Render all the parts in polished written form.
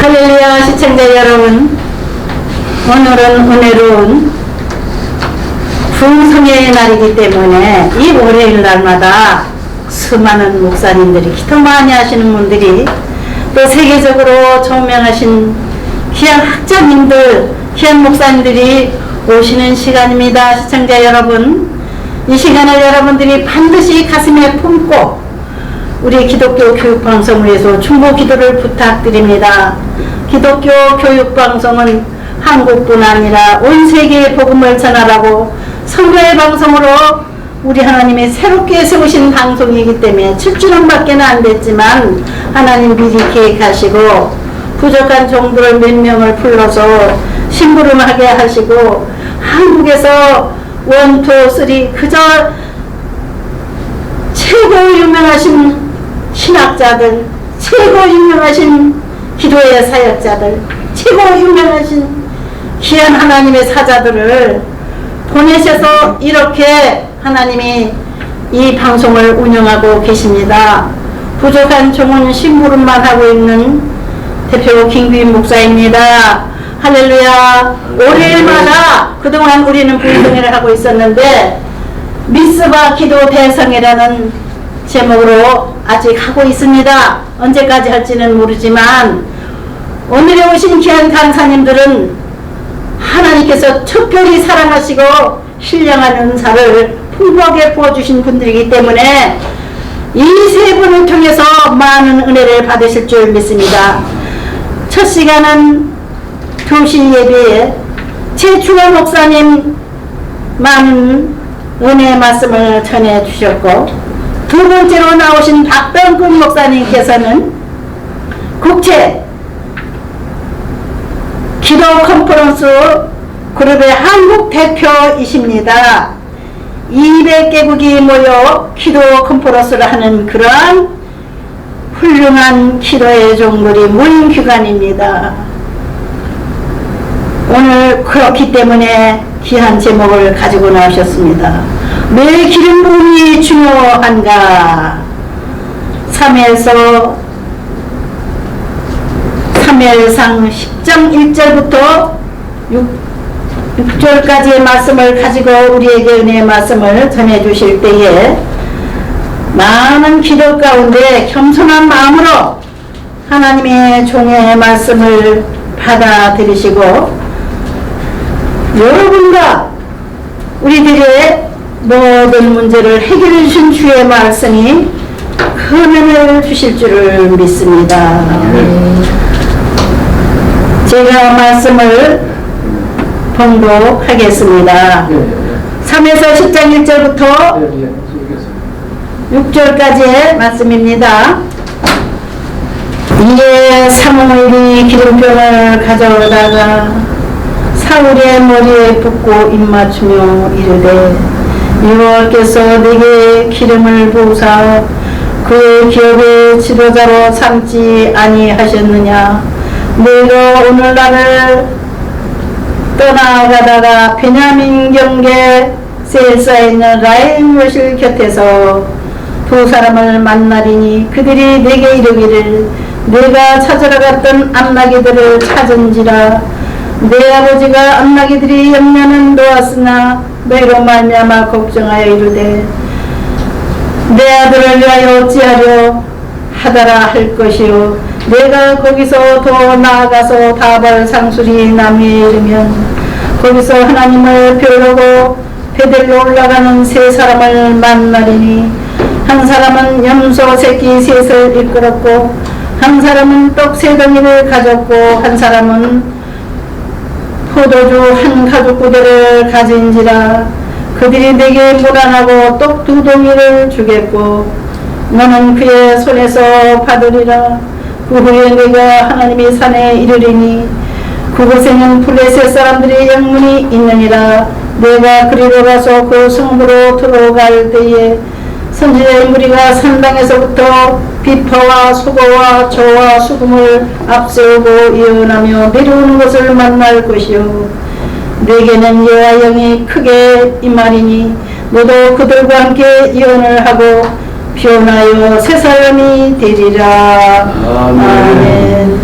할렐루야. 시청자 여러분, 오늘은 은혜로운 부흥성회의 날이기 때문에 이 월요일 날마다 수많은 목사님들이, 기도 많이 하시는 분들이, 또 세계적으로 조명하신 귀한 학자님들, 귀한 목사님들이 오시는 시간입니다. 시청자 여러분, 이 시간을 여러분들이 반드시 가슴에 품고 우리 기독교 교육방송을 위해서 충고 기도를 부탁드립니다. 기독교 교육방송은 한국뿐 아니라 온 세계에 복음을 전하라고 선교의 방송으로 우리 하나님이 새롭게 세우신 방송이기 때문에 7주년 밖에는 안 됐지만 하나님 미리 계획하시고 부족한 종들을 몇 명을 불러서 심부름하게 하시고 한국에서 1, 2, 3 그저 최고 유명하신 신학자들, 최고 유명하신 기도의 사역자들, 최고 유명하신 귀한 하나님의 사자들을 보내셔서 이렇게 하나님이 이 방송을 운영하고 계십니다. 부족한 종은 심부름만 하고 있는 대표 김규인 목사입니다. 할렐루야. 월요일마다 그동안 우리는 부흥성회를 하고 있었는데 미스바 기도 대성회라는 제목으로 아직 하고 있습니다. 언제까지 할지는 모르지만 오늘에 오신 귀한 강사님들은 하나님께서 특별히 사랑하시고 신령한 은사를 풍부하게 부어주신 분들이기 때문에 이 세 분을 통해서 많은 은혜를 받으실 줄 믿습니다. 첫 시간은 2시 예배에 최충원 목사님 많은 은혜의 말씀을 전해 주셨고, 두 번째로 나오신 박병근 목사님께서는 국제 기도 컨퍼런스 그룹의 한국 대표이십니다. 200개국이 모여 기도 컨퍼런스를 하는 그러한 훌륭한 기도의 종들이 모인 기관입니다. 오늘 그렇기 때문에 귀한 제목을 가지고 나오셨습니다. 왜 기름 부음이 중요한가? 3회에서 3회상 10장 1절부터 6절까지의 말씀을 가지고 우리에게 은혜의 말씀을 전해주실 때에 많은 기도 가운데 겸손한 마음으로 하나님의 종의 말씀을 받아들이시고 여러분과 우리들의 모든 문제를 해결해 주신 주의 말씀이 큰 은혜를 주실 줄을 믿습니다. 제가 말씀을 봉독하겠습니다. 3에서 10장 1절부터 6절까지의 말씀입니다. 이에 사무엘이 기름병을 가져오다가 사울의 머리에 붓고 입맞추며 이르되 여호와께서 내게 기름을 부으사 그의 기업의 지도자로 삼지 아니하셨느냐. 내가 오늘 나를 떠나가다가 베냐민 경계 셀사에 있는 라인 요실 곁에서 두 사람을 만나리니 그들이 내게 이르기를 내가 찾으러 갔던 암나기들을 찾은지라. 내 아버지가 암나기들이 영년은 놓았으나 너희로 말미암아 걱정하여 이르되 내 아들을 위하여 어찌하려 하더라 할 것이요. 내가 거기서 더 나아가서 다발 상수리 나무에 이르면 거기서 하나님을 배우려고 베델로 올라가는 세 사람을 만나리니 한 사람은 염소 새끼 셋을 이끌었고 한 사람은 떡 세 덩이를 가졌고 한 사람은 포도주 한 가죽부대를 가진지라. 그들이 내게 무난하고 떡 2덩이를 주겠고 너는 그의 손에서 받으리라. 그 후에 내가 하나님의 산에 이르리니 그곳에는 블레셋 사람들의 영문이 있느니라. 내가 그리로 가서 그 성부로 들어갈 때에 선지자의 무리가 산당에서부터 비파와 수고와 저와 수금을 앞세우고 예언하며 내려오는 것을 만날 것이요. 내게는 여호와 영이 크게 임하리니 너도 그들과 함께 예언을 하고 변하여 새 사람이 되리라. 아멘.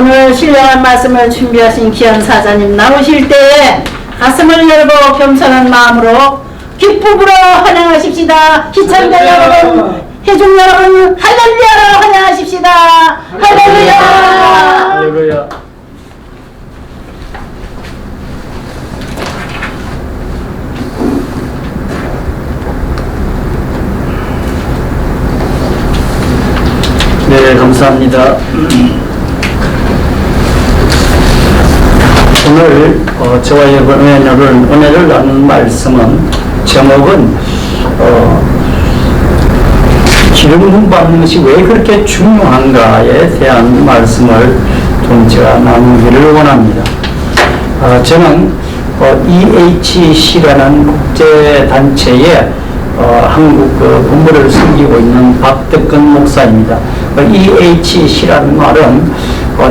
오늘 신령한 말씀을 준비하신 귀한 사자님 나오실 때에 가슴을 열고 겸손한 마음으로 기쁨으로 환영하십시다. 시청자 여러분, 회중 여러분, 할렐루야로 환영하십시다. 할렐루야. 할렐루야. 네, 감사합니다. 오늘 저와 여러분의 은혜를 나눈 말씀은 제목은 기름 부음 받는 것이 왜 그렇게 중요한가에 대한 말씀을 좀 제가 나누기를 원합니다. 저는 EHC라는 국제단체에 한국 본부를 섬기고 있는 박덕근 목사입니다. EHC라는 말은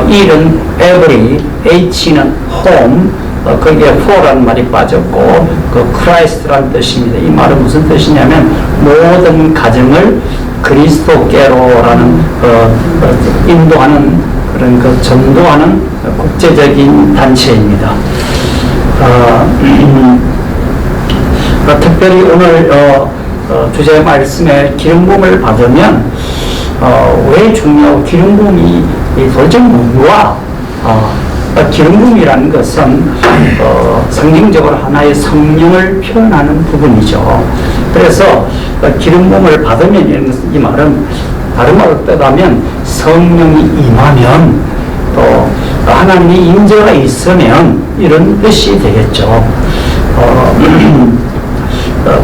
E는 every, H는 home, 거기에 for라는 말이 빠졌고 Christ라는 뜻입니다. 이 말은 무슨 뜻이냐면 모든 가정을 그리스도께로라는 인도하는 그런 전도하는 국제적인 단체입니다. 특별히 오늘 주제 말씀에 기름 부음을 받으면 왜 중요하고 기름 부음이 도대체 뭐와 기름 부음이라는 것은 성경적으로 하나의 성령을 표현하는 부분이죠. 그래서 기름 부음을 받으면 이 말은 다른 말로 뜻하면 성령이 임하면 또 하나님의 임재가 있으면 이런 뜻이 되겠죠.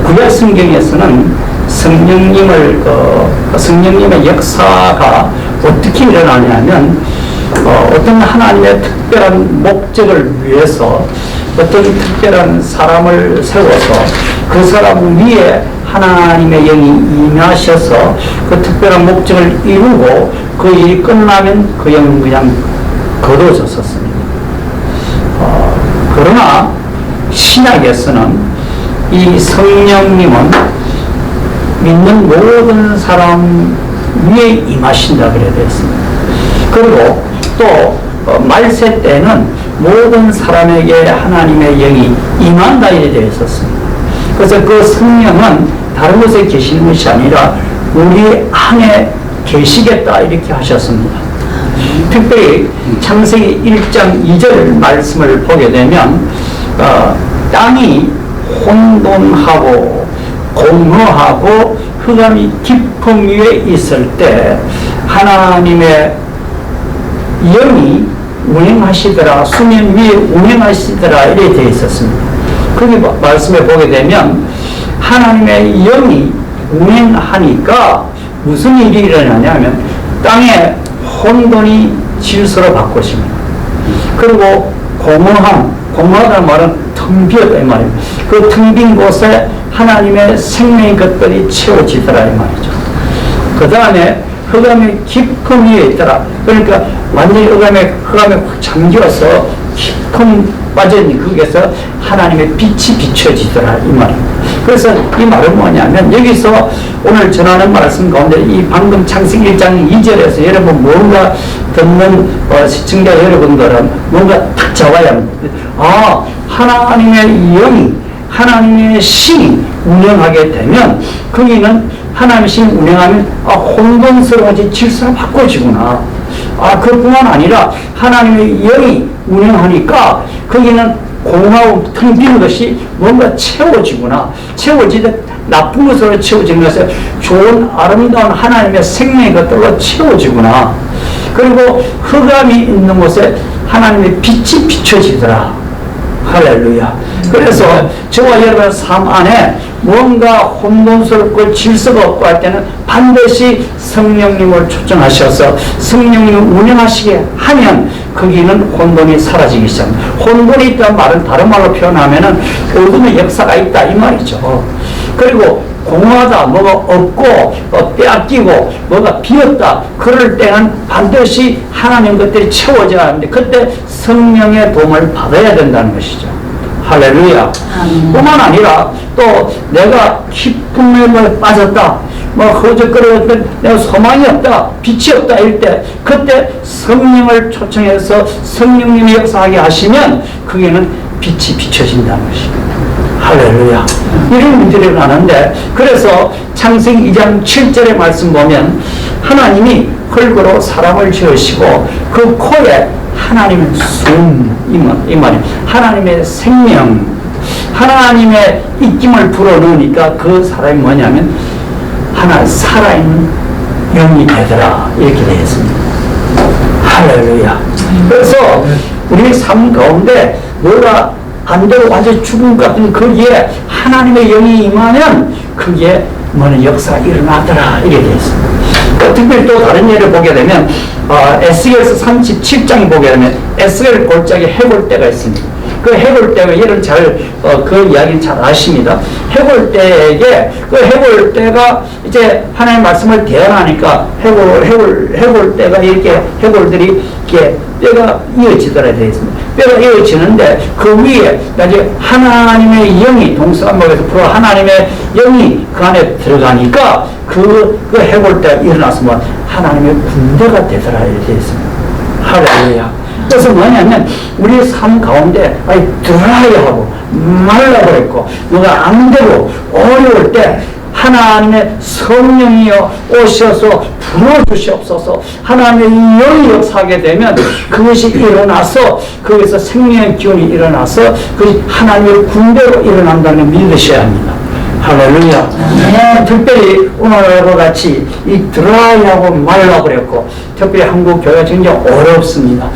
구약 성경에서는 성령님의 역사가 어떻게 일어나냐면 어떤 하나님의 특별한 목적을 위해서 어떤 특별한 사람을 세워서 그 사람 위에 하나님의 영이 임하셔서 그 특별한 목적을 이루고 그 일이 끝나면 그 영은 그냥 거둬졌었습니다. 그러나 신약에서는 이 성령님은 믿는 모든 사람 위에 임하신다 그래 되어 있습니다. 그리고 또 말세 때는 모든 사람에게 하나님의 영이 임한다 이래 되어 있었습니다. 그래서 그 성령은 다른 곳에 계시는 것이 아니라 우리 안에 계시겠다 이렇게 하셨습니다. 특별히 창세기 1장 2절 말씀을 보게 되면 땅이 혼돈하고 공허하고 흑암이 깊음 위에 있을 때 하나님의 영이 운행하시더라, 수면 위에 운행하시더라 이렇게 되어 있었습니다. 거기 말씀에 보게 되면 하나님의 영이 운행하니까 무슨 일이 일어나냐면 땅에 혼돈이 질서로 바꿔집니다. 그리고 공허하다는 말은 텅 비었다 이 말입니다. 그 텅 빈 곳에 하나님의 생명의 것들이 채워지더라 이 말이죠. 그 다음에 흑암의 깊음 위에 있더라. 그러니까 완전히 흑암에 확 잠겨서 깊음 빠졌니 거기에서 하나님의 빛이 비춰지더라 이 말입니다. 그래서 이 말은 뭐냐면 여기서 오늘 전하는 말씀 가운데 이 방금 창세기 1장 2절에서 여러분 뭔가 듣는 시청자 여러분들은 뭔가 딱 잡아야 합니다. 하나님의 영이 하나님의 신이 운영하게 되면 거기는 하나님의 신이 운영하면 혼돈스러워진 질서가 바꿔지구나. 그뿐만 아니라 하나님의 영이 운영하니까 거기는 공허하고 텅 빈 것이 뭔가 채워지구나. 채워지듯 나쁜 것으로 채워지는 것에 좋은 아름다운 하나님의 생명의 것들로 채워지구나. 그리고 흑암이 있는 곳에 하나님의 빛이 비춰지더라. 할렐루야. 그래서 저와 여러분의 삶 안에 뭔가 혼돈스럽고 질서가 없고 할 때는 반드시 성령님을 초청하셔서 성령님을 운영하시게 하면 거기는 혼돈이 사라지기 시작합니다. 혼돈이 있다는 말은 다른 말로 표현하면은 어둠의 역사가 있다 이 말이죠. 그리고 공허하다, 뭐가 없고 빼앗기고 뭐가 비었다 그럴 때는 반드시 하나님 것들이 채워져야 하는데 그때 성령의 도움을 받아야 된다는 것이죠. 할렐루야. 뿐만 아니라 또 내가 기쁨에 빠졌다, 뭐 허적거리고 내가 소망이 없다, 빛이 없다 이럴 때 그때 성령을 초청해서 성령님이 역사하게 하시면 그게는 빛이 비춰진다는 것입니다. 할렐루야. 이런 문제를 가는데 그래서 창세기 2장 7절의 말씀 보면 하나님이 흙으로 사람을 지으시고 그 코에 하나님의 숨, 이 말이 하나님의 생명, 하나님의 입김을 불어넣으니까 그 사람이 뭐냐면 하나 살아있는 영이 되더라 이렇게 되어 있습니다. 할렐루야. 그래서 우리 삶 가운데 뭐가 안 되고 완전히 죽음 같은 거기에 하나님의 영이 임하면 그게 뭐는 역사가 일어나더라 이렇게 되어 있습니다. 특별히 또 다른 예를 보게 되면 에스겔서 37장에 보게 되면 에스겔 골짜기 해볼 때가 있습니다. 그 해볼 때가 예를 그 이야기는 잘 아십니다. 해볼 때에게 그 해볼 때가 이제 하나님의 말씀을 대언하니까 해볼 때가 이렇게 해볼들이 이렇게 뼈가 이어지더라 되어 있습니다. 뼈가 이어지는데 그 위에 이제 하나님의 영이 동서남북에서 풀어 하나님의 영이 그 안에 들어가니까 그 해볼 때가 일어나서 뭐 하나님의 군대가 되더라 이렇게 되어 있습니다. 할렐루야. 그래서 뭐냐면 우리의 삶 가운데 드라이하고 말라버렸고 뭐가 안 되고 어려울 때 하나님의 성령이여 오셔서 불어주시옵소서. 하나님의 영이 역사하게 되면 그것이 일어나서 거기서 생명의 기운이 일어나서 그것이 하나님의 군대로 일어난다는 걸 믿으셔야 합니다. 할렐루야. 네. 특별히 오늘과 같이 이 드라이하고 말라버렸고 특별히 한국 교회가 굉장히 어렵습니다.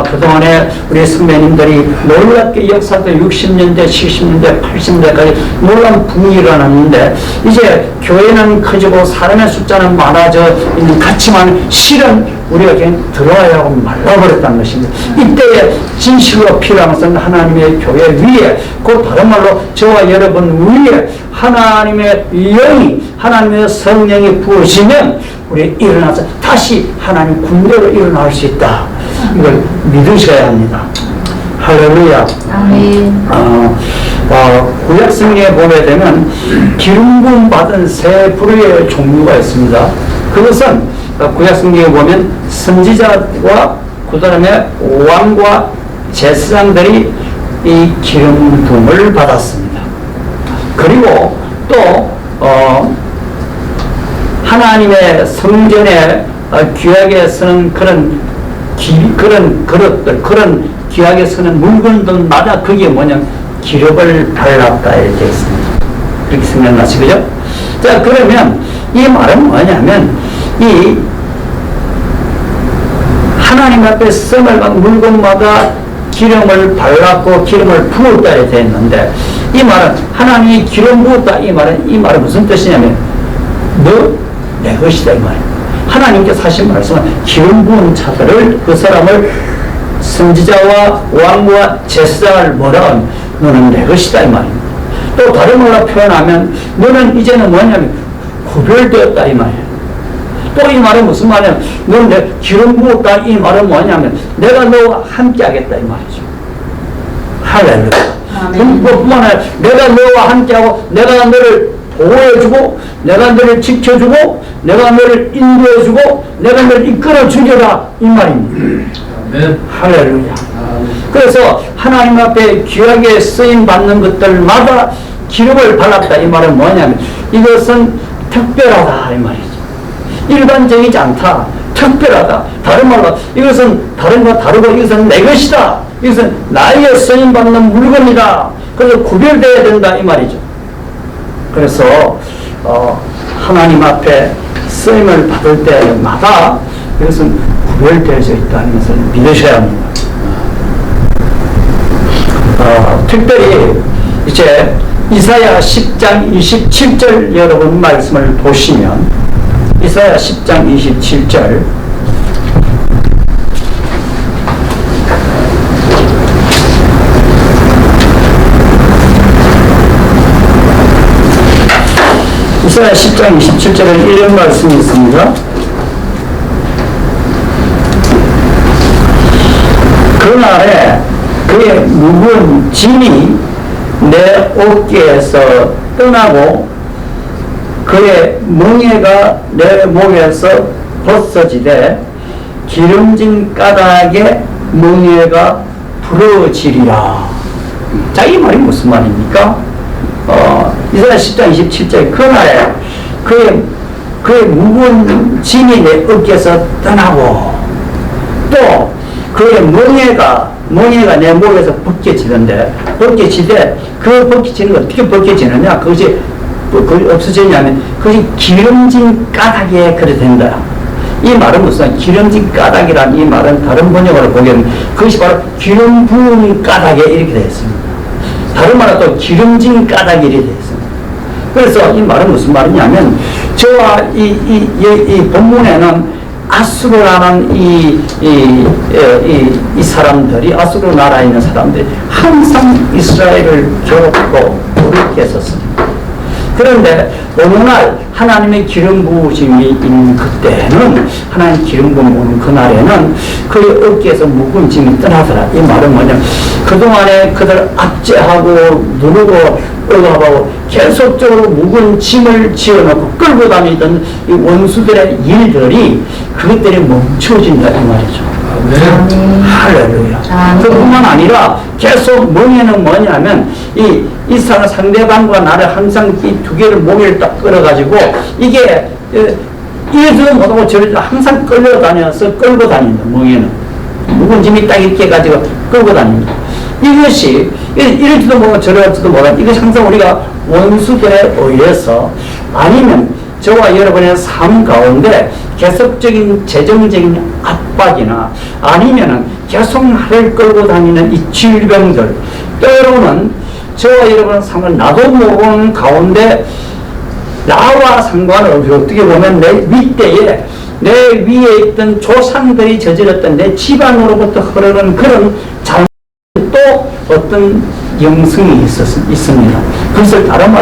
그동안에 우리 선배님들이 놀랍게 역사도 60년대, 70년대, 80년대까지 놀라운 붐이 일어났는데 이제 교회는 커지고 사람의 숫자는 많아져 있는 같지만 실은 우리가 그냥 드라이하고 말라버렸다는 것입니다. 이때에 진실로 필요한 것은 하나님의 교회 위에 곧 다른 말로 저와 여러분 위에 하나님의 영이 하나님의 성령이 부으시면 우리 일어나서 다시 하나님 군대로 일어날 수 있다. 이걸 믿으셔야 합니다. 할렐루야. 아멘. 구약 성경에 보게 되면 기름 부음 받은 세 부류의 종류가 있습니다. 그것은 구약 성경에 보면 선지자와 그 다음에 왕과 제사장들이 이 기름 부음을 받았습니다. 그리고 또 하나님의 성전에 귀하게 쓰는 그런 그릇들, 그런 귀하게 쓰는 물건들마다 그게 뭐냐면 기름을 발랐다 이렇게 있습니다. 그렇게 생각나시 그죠? 자, 그러면 이 말은 뭐냐면 이 하나님 앞에 선을 간 물건마다 기름을 발랐고 기름을 부었다 이렇게 되어 있는데 이 말은 하나님이 기름 부었다 이 말은 무슨 뜻이냐면 너 내 것이다 이 말이에요. 하나님께서 하신 말씀은 기름 부은 자들을 그 사람을 선지자와 왕과 제사장을 뭐라 하면 너는 내 것이다 이 말입니다. 또 다른 말로 표현하면 너는 이제는 뭐냐면 구별되었다 이 말이에요. 또 이 말은 무슨 말이냐면 너는 내 기름 부었다 이 말은 뭐냐면 내가 너와 함께 하겠다 이 말이죠. 할렐루야. 그뿐만 아니라 내가 너와 함께하고 내가 너를 보호해주고 내가 너를 지켜주고 내가 너를 인도해주고 내가 너를 이끌어주리라 이 말입니다. 네. 할렐루야. 그래서 하나님 앞에 귀하게 쓰임받는 것들마다 기름을 발랐다 이 말은 뭐냐면 이것은 특별하다 이 말이죠. 일반적이지 않다. 특별하다. 다른 말로 이것은 다른 거 다르고 이것은 내 것이다. 이것은 나에게 쓰임받는 물건이다. 그래서 구별되어야 된다 이 말이죠. 그래서 하나님 앞에 쓰임을 받을 때마다 이것은 구별되어져 있다는 것을 믿으셔야 합니다. 특별히 이제 이사야 10장 27절 여러분 말씀을 보시면 이사야 10장 27절 이사야 10장 27절에 이런 말씀이 있습니다. 그날에 그의 무거운 짐이 내 어깨에서 떠나고 그의 멍에가 내 목에서 벗어지되 기름진 까닭에 멍에가 부러지리라. 자, 이 말이 무슨 말입니까? 이사야 10장 27절에 그날에 그의 무거운 짐이 내 어깨에서 떠나고 또 그의 멍에가 내 목에서 벗겨지는데 그 벗겨지는 거 어떻게 벗겨지느냐? 그것이 없어지냐면 그것이 기름진 까닭에 그래 된다. 이 말은 무슨 기름진 까닭이란 이 말은 다른 번역으로 보면 그것이 바로 기름 부은 까닭에 이렇게 되어 있습니다. 다른 말은 또 기름진 까닭이 이렇게 되어 있습니다. 그래서 이 말은 무슨 말이냐면 저와 이 본문에는 아수르라는 이 사람들이 아수르 나라에 있는 사람들이 항상 이스라엘을 괴롭고 어렵게 했었습니다. 그런데 어느 날 하나님의 기름 부으심이 있는 그때는 하나님 기름 부으는 그날에는 그의 어깨에서 무거운 짐이 떠나더라. 이 말은 뭐냐면 그동안에 그들 압제하고 누르고 억압하고 계속적으로 무거운 짐을 지어놓고 끌고 다니던 이 원수들의 일들이 그것들이 멈춰진다 이 말이죠. 네. 할렐루야. 그뿐만 아니라 계속 멍에는 뭐냐면 이 상대방과 나를 항상 이 두 개를 목에를 딱 끌어가지고 이게 이래도 못하고 저래도 항상 끌고 다닌다. 멍에는 무거운 짐이 딱 이렇게 해가지고 끌고 다닙니다. 이것이 이럴지도 모르고 저럴지도 모르고 이것이 항상 우리가 원수들에 의해서 아니면 저와 여러분의 삶 가운데 계속적인 재정적인 압박이나 아니면은 계속 나를 끌고 다니는 이 질병들 때로는 저와 여러분의 삶을 나도 모르는 가운데 나와 상관없이 어떻게 보면 내 밑대에 내 위에 있던 조상들이 저질렀던 내 집안으로부터 흐르는 그런 잘못 또 어떤 영성이 있습니다. 그것을 다른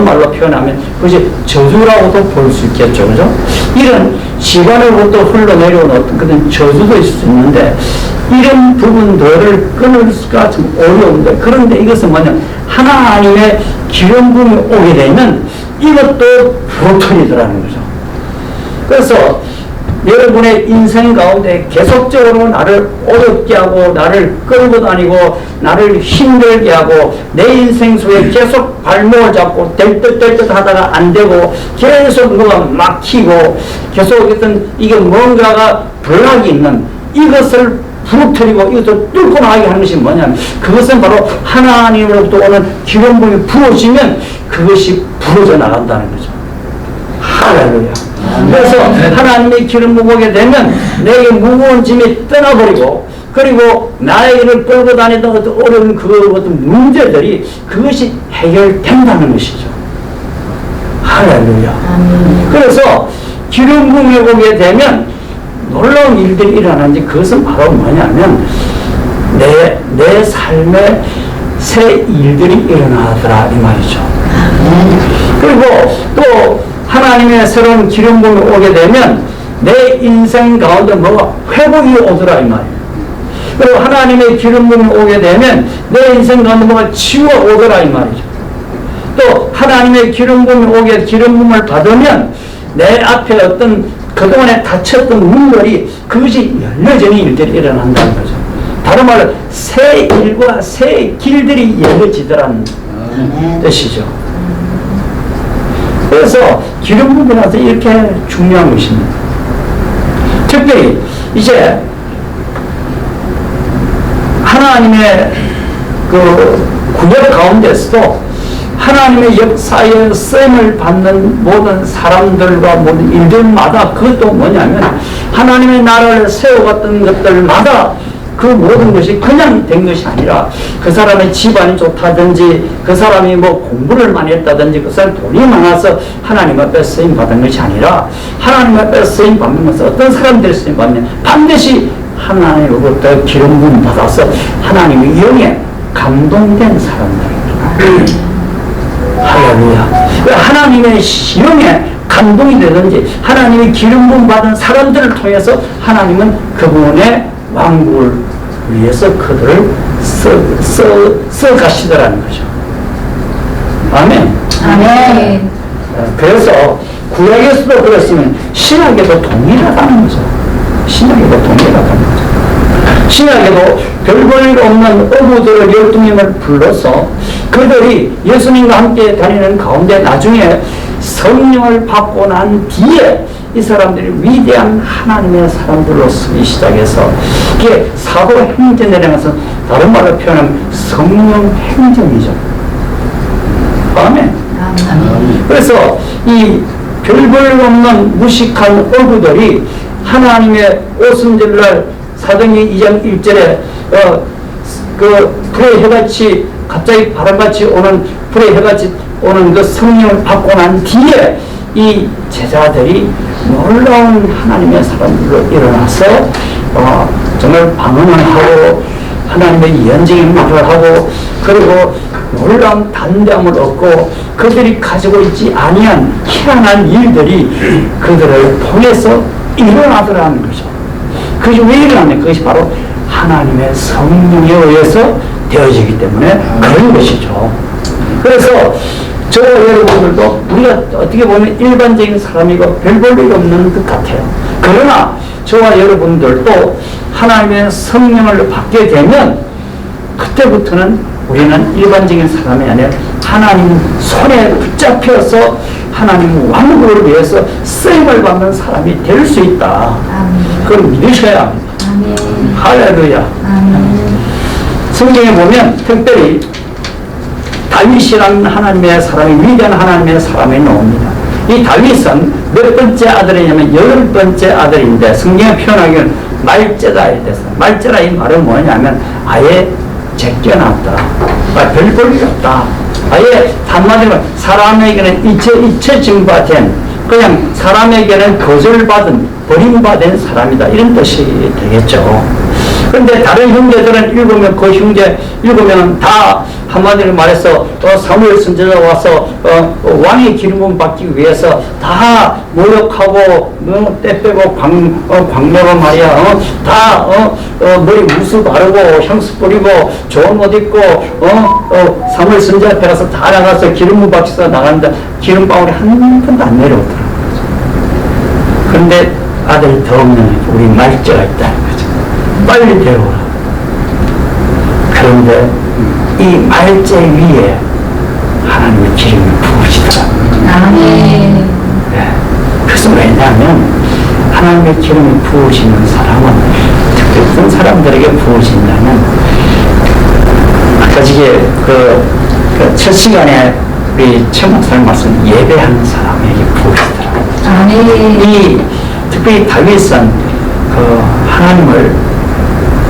말로 표현하면 그것이 저주라고도 볼 수 있겠죠. 그죠? 이런 집안으로부터 흘러내려온 어떤 그런 저주도 있을 수 있는데 이런 부분들을 끊을 수가 좀 어려운데 그런데 이것은 뭐냐 하나님의 기름 부음이 오게 되면 이것도 보통이더라는 거죠. 그래서 여러분의 인생 가운데 계속적으로 나를 어렵게 하고 나를 끌고 다니고 나를 힘들게 하고 내 인생 속에 계속 발목을 잡고 될 듯 하다가 안 되고 계속 뭐가 막히고 계속 어떤 이게 뭔가가 블락이 있는 이것을 부러뜨리고 이것을 뚫고 나가게 하는 것이 뭐냐면 그것은 바로 하나님으로부터 오는 기름 부음이 부어지면 그것이 부러져 나간다는 거죠. 할렐루야. 그래서 하나님의 기름 부어게 되면 내게 무거운 짐이 떠나버리고 그리고 나에게를 끌고 다니던 어떤 어려운 그 어떤 문제들이 그것이 해결된다는 것이죠. 할렐루야. 그래서 기름 부음이 오게 되면 놀라운 일들이 일어나는지 그것은 바로 뭐냐면 내 삶에 새 일들이 일어나더라 이 말이죠. 그리고 또 하나님의 새로운 기름 부음이 오게 되면 내 인생 가운데 뭐가 회복이 오더라 이 말이에요. 그리고 하나님의 기름 부음이 오게 되면 내 인생 가운데 뭐가 치유가 오더라 이 말이죠. 또 하나님의 기름 부음이 기름 부음을 받으면 내 앞에 어떤 그동안에 닫혔던 문들이 그것이 열려지는 일들이 일어난다는 거죠. 다른 말로 새 일과 새 길들이 열려지더라는 뜻이죠. 그래서 기름 부음이라서 이렇게 중요한 것입니다. 특별히 이제 하나님의 그 구역 가운데서도 하나님의 역사에 쓰임을 받는 모든 사람들과 모든 일들마다 그것도 뭐냐면 하나님의 나라를 세워갔던 것들마다 그 모든 것이 그냥 된 것이 아니라 그 사람의 집안이 좋다든지 그 사람이 뭐 공부를 많이 했다든지 그 사람이 돈이 많아서 하나님 앞에 쓰임 받은 것이 아니라 하나님 앞에 쓰임 받는 것은 어떤 사람들이 쓰임 받는 반드시 하나님으로부터 기름 부음 받아서 하나님의 영에 감동된 사람들입니다. 할렐루야. 하나님의 영에 감동이 되든지 하나님의 기름 부음 받은 사람들을 통해서 하나님은 그분의 왕국을 위해서 그들을 써 가시더라는 거죠. 아멘. 아멘. 그래서 구약에서도 그랬으면 신약에도 동일하다는 거죠. 신약에도 동일하다는 거죠. 신약에도 별 볼 일 없는 어부들을 12명을 불러서 그들이 예수님과 함께 다니는 가운데 나중에 성령을 받고 난 뒤에 이 사람들이 위대한 하나님의 사람들로 쓰기 시작해서 이게 사도행전이라면서 다른 말로 표현하면 성령 행정이죠. 아멘. 그래서 이 별 볼 일 없는 무식한 어부들이 하나님의 오순절날 사도행전 2장 1절에 그 불의 해같이 갑자기 바람같이 오는 불의 해같이 오는 그 성령을 받고 난 뒤에 이 제자들이 놀라운 하나님의 사람들로 일어나서 정말 방언을 하고 하나님의 예언적인 말을 하고 그리고 놀라운 단대함을 얻고 그들이 가지고 있지 아니한 희한한 일들이 그들을 통해서 일어나더라는 거죠. 그것이 왜 일어났냐? 그것이 바로 하나님의 성령에 의해서 되어지기 때문에 그런 것이죠. 그래서 저와 여러분들도 우리가 어떻게 보면 일반적인 사람이고 별 볼 일 없는 것 같아요. 그러나 저와 여러분들도 하나님의 성령을 받게 되면 그때부터는 우리는 일반적인 사람이 아니라 하나님 손에 붙잡혀서 하나님 왕국을 위해서 쓰임을 받는 사람이 될 수 있다. 그걸 믿으셔야 합니다. 할렐루야. 성경에 보면 특별히 다윗이라는 하나님의 사람이 위대한 하나님의 사람이 나옵니다. 이 다윗은 몇 번째 아들이냐면 10번째 아들인데 성경에 표현하기는 말제다 이랬어. 말제라 이 말은 뭐냐면 아예 제껴놨다. 별 볼 일 없다. 아예 한마디로 사람에게는 잊혀짐받은 그냥 사람에게는 거절받은 버림받은 사람이다. 이런 뜻이 되겠죠. 그런데 다른 형제들은 읽으면 그 형제 7명은 다 한마디로 말해서 사무엘 선지자가 와서 왕의 기름을 받기 위해서 다 노력하고 때 빼고 광명을 말이야 다 머리 무수 바르고 향수 뿌리고 좋은 옷 입고 사무엘 선지자 앞에 가서 다 나가서 기름을 받쳐서 나가는데 기름방울이 한 번도 안 내려오더라고요. 그런데 아들이 더 없는 우리 말제가 있다는 거죠. 빨리 데려오라. 그런데 이 말제 위에 하나님의 기름이 부으시더라. 아멘. 네. 그래서 왜냐하면 하나님의 기름이 부으시는 사람은 특별히 어떤 사람들에게 부으신다면 아까 지게 첫 시간에 우리 최 목사님 말씀 예배하는 사람에게 부으시더라. 아멘. 이 특별히 다윗은 하나님을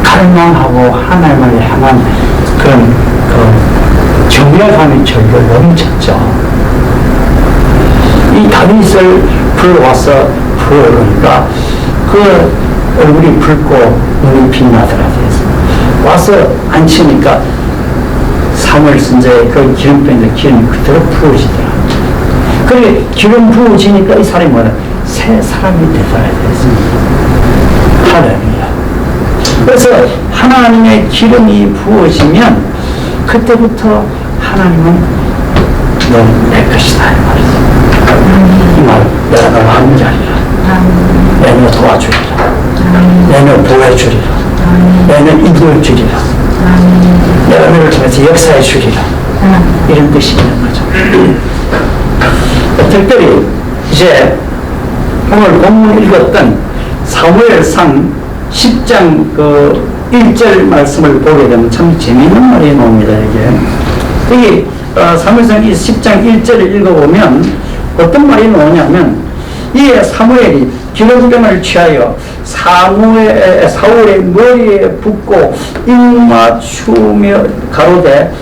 갈망하고 하나님을 향한 그런 정열감이 절로 넘쳤죠. 이 다윗을 불러와서 부르니까 그 얼굴이 붉고 눈이 빛나더라. 와서 앉히니까 사무엘 선지자의 그 기름병에 기름이 그대로 부어지더라. 그래 기름 부어지니까 이 사람이 뭐냐? 새 사람이 되더라. 할렐루야. 그래서 하나님의 기름이 부어지면 그때부터 하나님은 너 내 것이다 이 말이죠. 이 말 내가 너 함께하리라. 내가 너 도와주리라. 내가 너 보호해주리라. 내가 너 인도해주리라. 내가 너를 통해서 역사해주리라. 이런 뜻이 있는 거죠. 특별히 이제 오늘 본문 읽었던 사무엘상 10장 1절 말씀을 보게 되면 참 재미있는 말이 나옵니다. 이게 사무엘상 10장 1절을 읽어보면 어떤 말이 나오냐면 이에 사무엘이 기름병을 취하여 사울의 머리에 붓고 입맞추며 가로되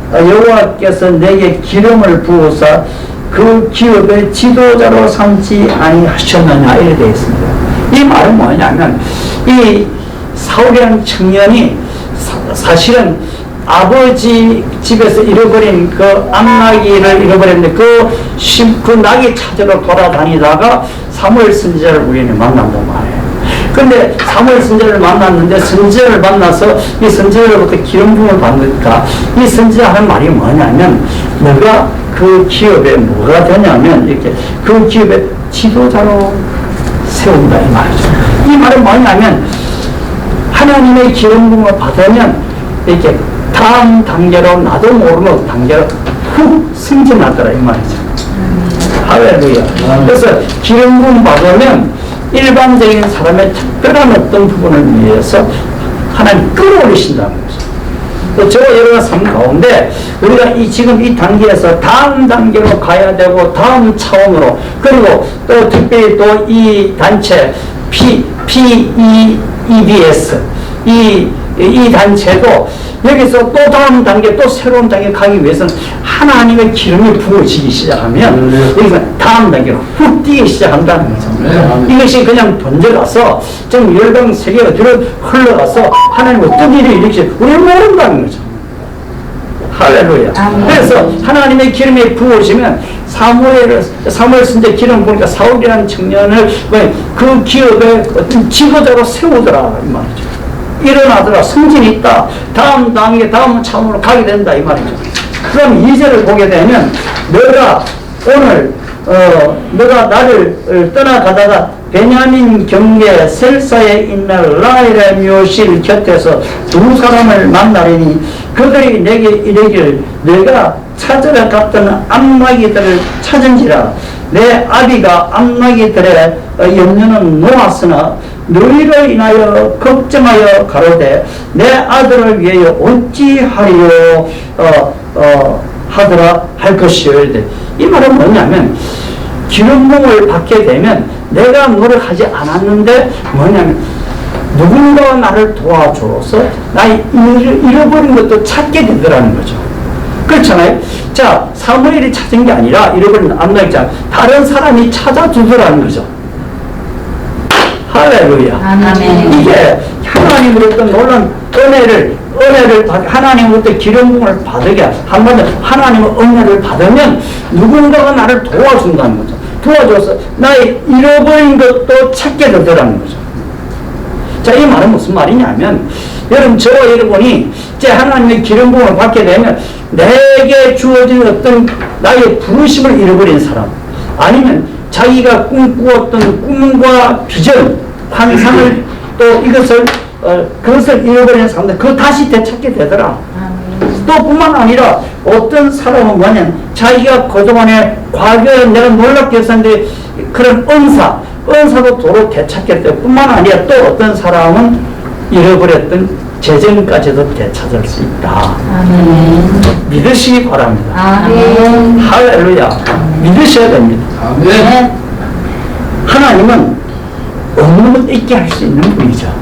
여호와께서 내게 기름을 부어서 그 기업의 지도자로 삼지 아니하셨느냐 이렇게 되어 있습니다. 이 말은 뭐냐면 이 사울이라는 청년이 사실은 아버지 집에서 잃어버린 그 암나귀를 잃어버렸는데 그 낙이 찾으러 돌아다니다가 사무엘 선지자를 우연히 만난단 말이에요. 근데 사무엘 선지자를 만났는데 선지자를 만나서 이 선지자로부터 기름 부음을 받으니까 이 선지자 하는 말이 뭐냐면 너가 그 기업에 뭐가 되냐면 이렇게 그 기업의 지도자로 세운다 이 말이죠. 이 말은 뭐냐면 하나님의 기름 부음을 받으면 이렇게 다음 단계로 나도 모르는 단계로 훅 승진하더라 이 말이죠. 할렐루야. 그래서 기름 부음 받으면 일반적인 사람의 특별한 어떤 부분을 위해서 하나님 끌어올리신다는 거죠. 또 저와 여러분 삶 가운데 우리가 지금 이 단계에서 다음 단계로 가야 되고 다음 차원으로 그리고 또 특별히 또 이 단체 PEBS 이 단체도 여기서 또 다음 단계 또 새로운 단계 가기 위해서는 하나님의 기름이 부어지기 시작하면 여기서 다음 단계로 훅 뛰기 시작한다는 거죠. 이것이 그냥 번져가서 지금 열방 세계가 뒤로 흘러가서 하나님 어떤 일이 일으키지 우리는 모른다는 거죠. 할렐루야. 그래서 하나님의 기름이 부어지면 사무엘 선지자 기름 보니까 사울이라는 청년을 그 기업의 어떤 지도자로 세우더라 이 말이죠. 일어나더라. 승진이 있다. 다음 단계, 다음 차원으로 가게 된다. 이 말이죠. 그럼 2절을 보게 되면, 너가 오늘, 너가 나를 떠나가다가 베냐민 경계 셀사에 있는 라헬의 묘실 곁에서 두 사람을 만나리니 그들이 내게 이르기를 내가 찾으러 갔던 암나기들을 찾은지라 내 아비가 암나기들의 염려는 놓았으나 너희로 인하여 걱정하여 가로되 내 아들을 위하여 어찌하리요 하더라 할 것이요. 이 말은 뭐냐면 기름 부음을 받게 되면 내가 노력하지 않았는데 뭐냐면 누군가가 나를 도와줘서 나 잃어버린 것도 찾게 되더라는 거죠. 그렇잖아요. 자, 사무엘이 찾은 게 아니라 잃어버린 암나기자 다른 사람이 찾아주더라는 거죠. 할렐루야. 아멘. 이게 하나님으로부터 놀란 은혜를 하나님으로부터 기름 부음을 받으게 한마디로 하나님의 은혜를 받으면 누군가가 나를 도와준다는 거죠. 도와줘서 나의 잃어버린 것도 찾게 되더라는 거죠. 자, 이 말은 무슨 말이냐면 여러분 저와 여러분이 이제 하나님의 기름 부음을 받게 되면 내게 주어진 어떤 나의 부르심을 잃어버린 사람 아니면 자기가 꿈꾸었던 꿈과 비전 환상을 또 이것을 그것을 잃어버리는 사람들 그거 다시 되찾게 되더라. 또 뿐만 아니라 어떤 사람은 뭐냐면 자기가 그동안에 과거에 내가 놀랍게 했었는데 그런 은사도 도로 되찾게 될 뿐만 아니라 또 어떤 사람은 잃어버렸던 재정까지도 되찾을 수 있다. 아멘. 믿으시기 바랍니다. 아멘. 할렐루야. 믿으셔야 됩니다. 아멘. 하나님은 없는 것 있게 할 수 있는 분이죠.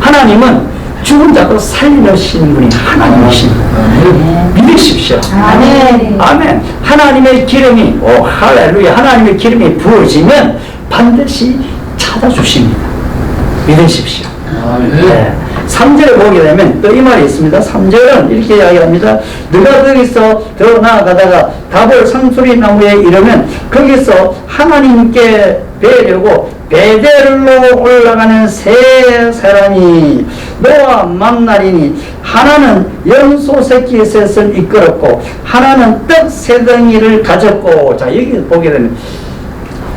하나님은 죽은 자도 살리시는 분이 하나님이십니다. 믿으십시오. 아멘. 아멘. 하나님의 기름이 할렐루야. 하나님의 기름이 부어지면 반드시 찾아주십니다. 믿으십시오. 네. 3절에 보게 되면 또 이 말이 있습니다. 3절은 이렇게 이야기합니다. 너가 거기서 더 나아가다가 다볼 상수리 나무에 이르면 거기서 하나님께 뵈려고 베델로 올라가는 세 사람이 너와 만나리니 하나는 염소 새끼의 셋을 이끌었고 하나는 떡 세 덩이를 가졌고. 자, 여기 보게 되면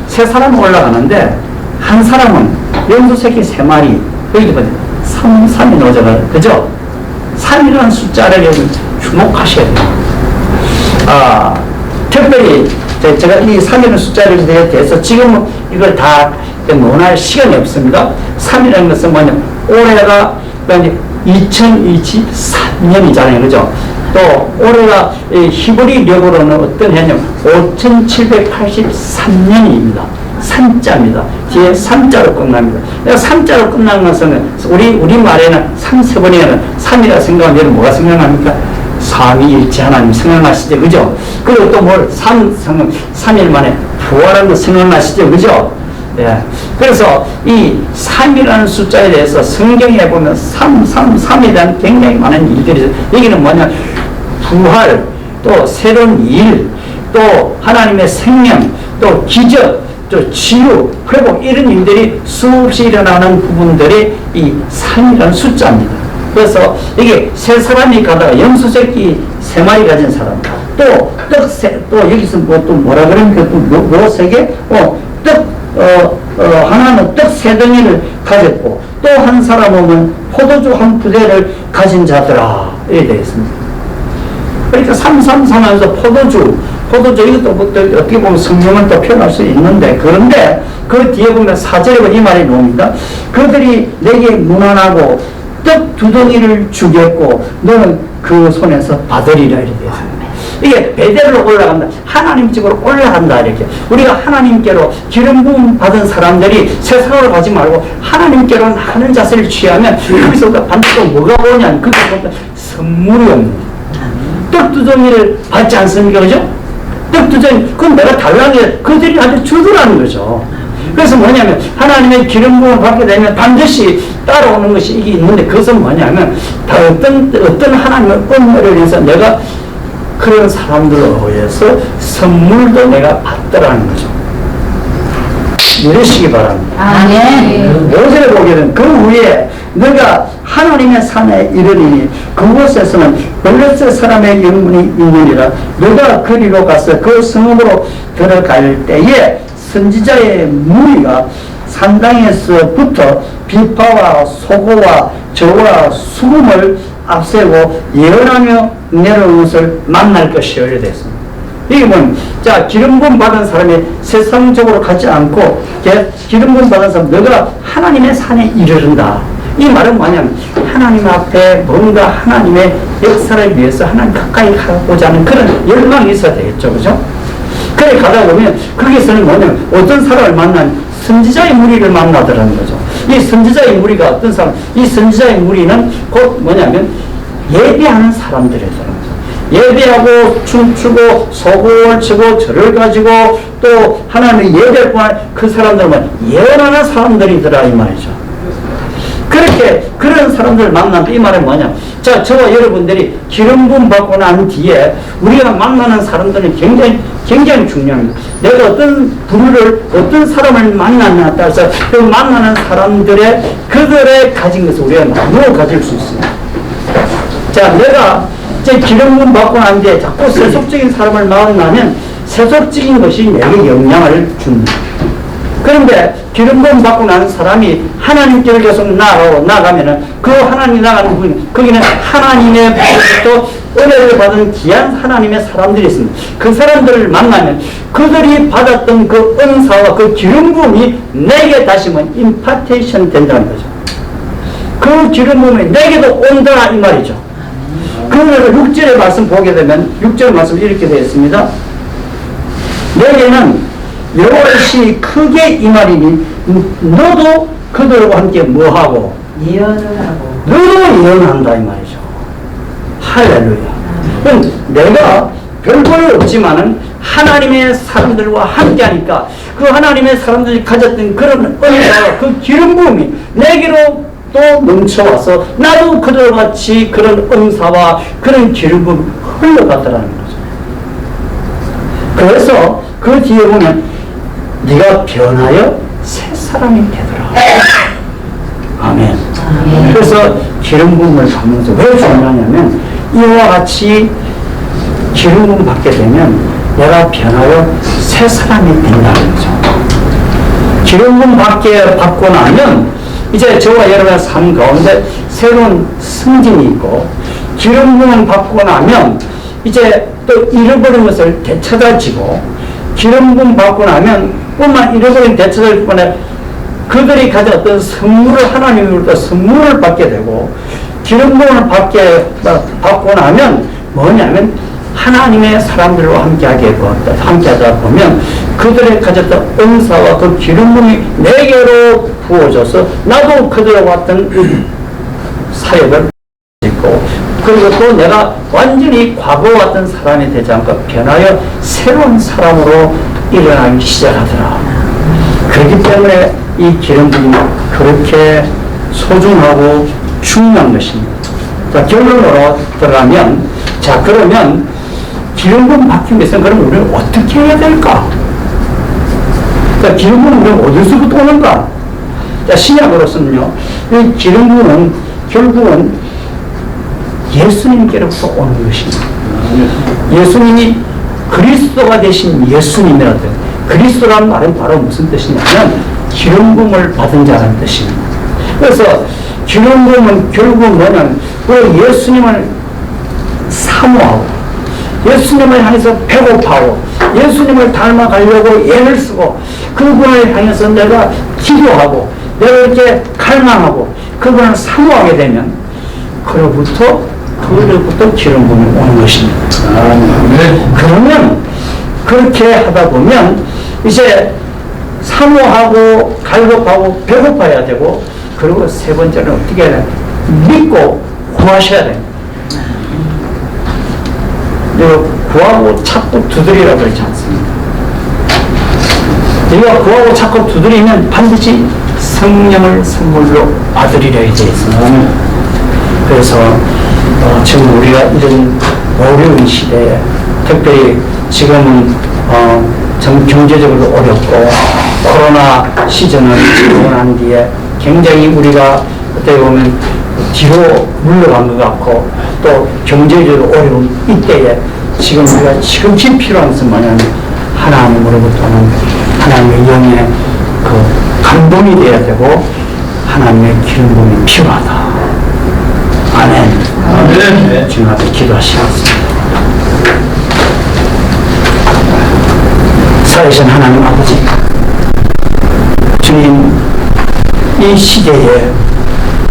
세 사람 올라가는데 한 사람은 염소 새끼 3마리 여기 보세요. 3이 나오잖아요. 그죠? 3이라는 숫자를 여러분 주목하셔야 돼요. 특별히 제가 이 3이라는 숫자에 대해서 지금은 이걸 다 논할 시간이 없습니다. 3이라는 것은 뭐냐? 올해가 2024년이잖아요. 그죠? 또 올해가 히브리력으로는 어떤 해냐면 5783년입니다. 3자입니다. 뒤에 3자로 끝납니다. 3자로 끝난 것은 우리 말에는 3세번에는 3이라 생각하면 여러분 뭐가 생각납니까? 삼위일체 하나님 생각나시죠? 그죠? 그리고 또 뭘 3일 만에 부활한 거 생각나시죠? 그죠? 예. 그래서 이 3이라는 숫자에 대해서 성경에 보면 3에 대한 굉장히 많은 일들이 있어요. 여기는 뭐냐? 부활, 또 새로운 일, 또 하나님의 생명, 또 기적, 저 치유, 회복 이런 일들이 수없이 일어나는 부분들이 이 3이라는 숫자입니다. 그래서 이게 세 사람이 가다가 염소새끼 3마리 가진 사람, 또 여기서 또 뭐라 그러니까 또 세 개? 하나는 떡 3덩이를 가졌고, 또 한 사람은 포도주 1부대를 가진 자더라. 이렇게 되어 있습니다. 그러니까 333 하면서 포도주 이것도 뭐 어떻게 보면 성령을 또 표현할 수 있는데, 그런데 그 뒤에 보면 4절에 이 말이 나옵니다. 그들이 내게 무난하고 떡 2덩이를 주겠고 너는 그 손에서 받으리라. 이렇게 되어 있습니다. 이게 베델로 올라간다. 하나님 쪽으로 올라간다. 이렇게. 우리가 하나님께로 기름 부음 받은 사람들이 세상으로 가지 말고 하나님께로 하는 자세를 취하면 거기서부터 반드시 뭐가 오냐. 거기서부터 선물이 옵니다. 떡 2덩이를 받지 않습니까? 그죠? 떡 2덩이. 그건 내가 달라는 게 그들이 나한테 주더라는 거죠. 그래서 뭐냐면 하나님의 기름 부음을 받게 되면 반드시 따라오는 것이 이게 있는데, 그것은 뭐냐면 다 어떤 하나님의 은혜를 위해서 내가 그런 사람들로 의해서 선물도 내가 받더라는 거죠. 이러시기 바랍니다. 아멘. 5절에 보게 되면 그 후에 너가 하나님의 산에 이르리니 그곳에서는 블레셋 사람의 영문이 있느니라. 너가 그리로 가서 그 성읍으로 들어갈 때에 선지자의 무리가 산당에서부터 비파와 소고와 저와 수금을 앞세고 예언하며 내려오는 것을 만날 것이요. 이렇게 됐습니다. 이게 뭐냐면, 자, 기름 부음 받은 사람이 세상적으로 가지 않고 기름 부음 받은 사람, 너가 하나님의 산에 이르른다. 이 말은 뭐냐면 하나님 앞에 뭔가 하나님의 역사를 위해서 하나님 가까이 가고자 하는 그런 열망이 있어야 되겠죠. 그죠? 그래 가다 보면 거기서는 뭐냐면 어떤 사람을 만나면 선지자의 무리를 만나더라는 거죠. 이 선지자의 무리가 어떤 사람? 이 선지자의 무리는 곧 뭐냐면 예배하는 사람들이더라는 거죠. 예배하고 춤추고 소고를 치고 절을 가지고 또 하나님의 예배할 뿐만 그 사람들은 예언하는 사람들이더라 이 말이죠. 그렇게 그런 사람들을 만난다. 이 말은 뭐냐? 자, 저와 여러분들이 기름 부음 받고 난 뒤에 우리가 만나는 사람들은 굉장히 중요합니다. 내가 어떤 사람을 만났냐에 따라서 그 만나는 그들의 가진 것을 우리가 나누어 가질 수 있습니다. 자, 내가 이제 기름 부음 받고 난 뒤에 자꾸 세속적인 사람을 만나면 세속적인 것이 내게 영향을 줍니다. 그런데 기름 부음 받고 나는 사람이 하나님께로 계속 나가면은 그 하나님이 나가는 부분, 거기는 하나님의 또 은혜를 받은 귀한 하나님의 사람들이 있습니다. 그 사람들을 만나면 그들이 받았던 그 은사와 그 기름 부음이 내게 다시 임파테이션 된다는 거죠. 그 기름 부음이 내게도 온다 이 말이죠. 그러므로 6절의 말씀 보게 되면 6절 말씀 이렇게 되어 있습니다. 내게는 여호와의 신이 크게 임하리니 너도 그들과 함께 뭐하고? 예언을 하고. 너도 예언한다 이 말이죠. 할렐루야. 그럼 내가 별거이 없지만은 하나님의 사람들과 함께 하니까 그 하나님의 사람들이 가졌던 그런 은혜와 그 기름 부음이 내게로 또 넘쳐와서 나도 그들과 같이 그런 은사와 그런 기름 부음이 흘러가더라는 거죠. 그래서 그 뒤에 보면 네가 변하여 새 사람이 되더라. 아멘. 그래서 기름 부음을 받면서 왜 중요하냐면 이와 같이 기름 부음 받게 되면 내가 변하여 새 사람이 된다는 거죠. 기름 부음 받고 나면 이제 저와 여러분의 삶 가운데 새로운 승진이 있고, 기름 부음 받고 나면 이제 또 잃어버린 것을 되찾아지고, 기름 부음 받고 나면 뿐만 잃어버린 되찾을 뿐만 그들이 가진 어떤 선물을 하나님으로부터 선물을 받게 되고, 기름 부음을 받고 나면 뭐냐면 하나님의 사람들과 함께하다 보면 그들의 가졌던 은사와 그 기름 부음이 내게로 부어져서 나도 그들과 같은 사역을 있고, 그리고 또 내가 완전히 과거와 같은 사람이 되지 않고 변하여 새로운 사람으로 일어나기 시작하더라. 그렇기 때문에 이 기름 부음이 그렇게 소중하고 중요한 것입니다. 자, 결론으로 들어가면, 자, 그러면 기름 부음 받기 위해서는 그럼 우리는 어떻게 해야 될까? 자, 기름 부음은 어디서부터 오는가? 자, 신약으로서는요, 이 기름 부음은 결국은 예수님께로부터 오는 것입니다. 예수님이 그리스도가 되신 예수님이라도, 그리스도라는 말은 바로 무슨 뜻이냐면 기름 부음을 받은 자라는 뜻입니다. 그래서 기름 부음은 결국 뭐냐면 그 예수님을 사모하고 예수님을 향해서 배고파하고 예수님을 닮아가려고 애를 쓰고 그분을 향해서 내가 기도하고 내가 이렇게 갈망하고 그분을 사모하게 되면 그로부터 기름 부음이 오는 것입니다. 그러면 그렇게 하다 보면 이제 사모하고 갈급하고 배고파야 되고 그리고 세 번째는 어떻게 해야 돼? 믿고 구하셔야 됩니다. 구하고 찾고 두드리라고 그러지 않습니다. 우리가 구하고 찾고 두드리면 반드시 성령을 선물로 받으리려 되어 있습니다. 그래서 지금 우리가 이런 어려운 시대에 특별히 지금은 경제적으로 어렵고 코로나 시즌을 지나고 난 뒤에 굉장히 우리가 어떻게 보면 뒤로 물러간 것 같고 또 경제적으로 어려운 이때에 지금 우리가 지금쯤 필요한 것은 뭐냐면 하나님으로부터는 하나님의 영의 그 감동이 되어야 되고 하나님의 기름 부음이 필요하다. 아멘. 아멘. 주님 앞에 기도하시겠습니다. 살아계신 하나님 아버지, 주님 이 시대에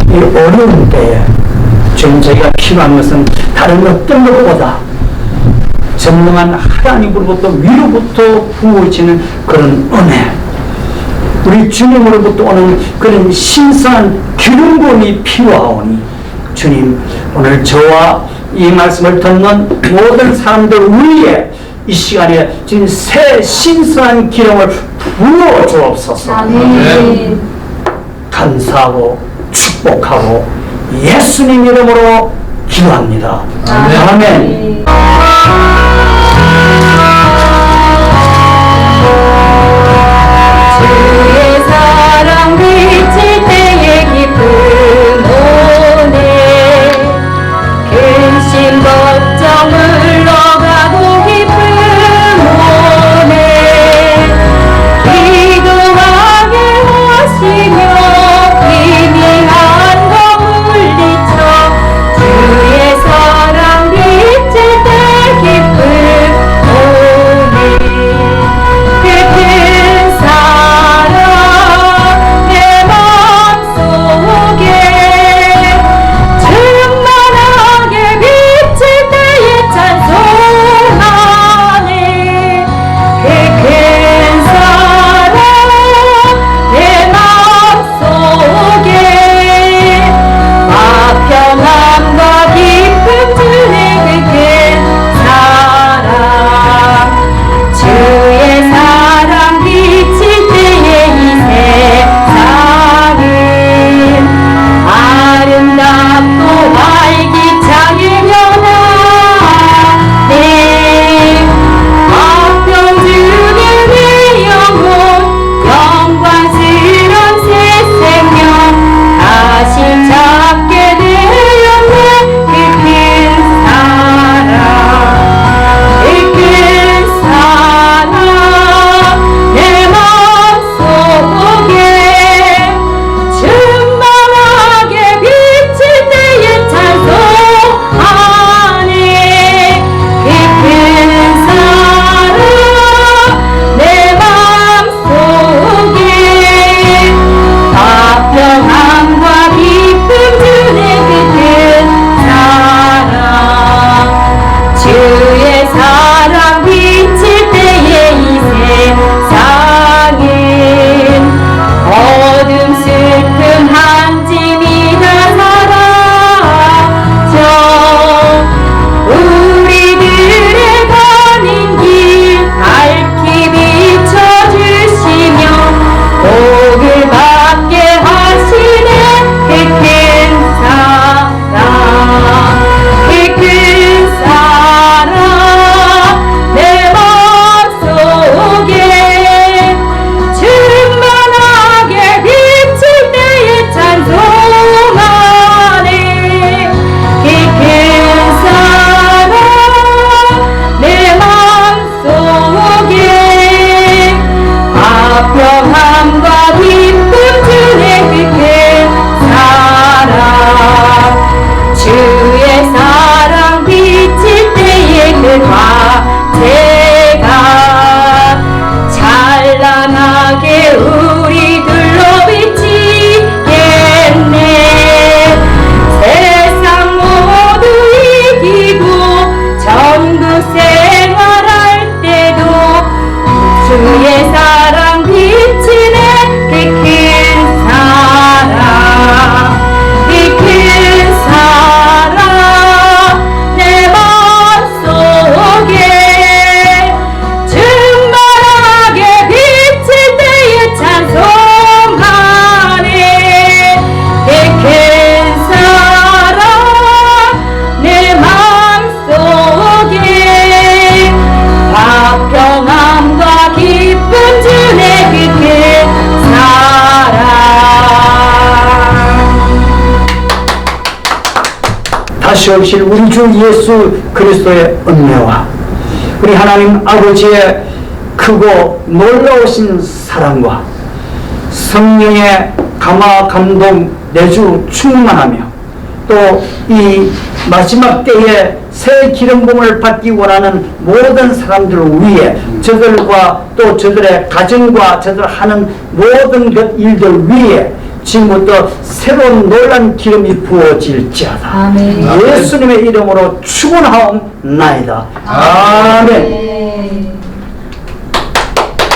이 어려운 때에 주님 저희가 필요한 것은 다른 어떤 것보다 전능한 하나님으로부터 위로부터 부어지는 그런 은혜, 우리 주님으로부터 오는 그런 신선한 기름 부음이 필요하오니 주님 오늘 저와 이 말씀을 듣는 모든 사람들 위에 이 시간에 주님 새 신선한 기름을 부어 주옵소서. 아멘. 감사하고 축복하고 예수님 이름으로 기도합니다. 아멘. 주의 사랑 비칠 때의 기쁨 오네 근심 걱정 물러가고 기쁨 오네 기도하게 하시며 희미한 거 물리쳐 주의 사랑 비칠 때 기쁨 다시 오실 우리 주 예수 그리스도의 은혜와 우리 하나님 아버지의 크고 놀라우신 사랑과 성령의 감화 감동 내주 충만하며 또 이 마지막 때에 새 기름부음을 받기 원하는 모든 사람들을 위해 저들과 또 저들의 가정과 저들 하는 모든 것 일들 위해 지금부터 새로운 놀란 기름이 부어질지어다. 아멘. 예수님의 이름으로 축원하옵나이다. 아멘.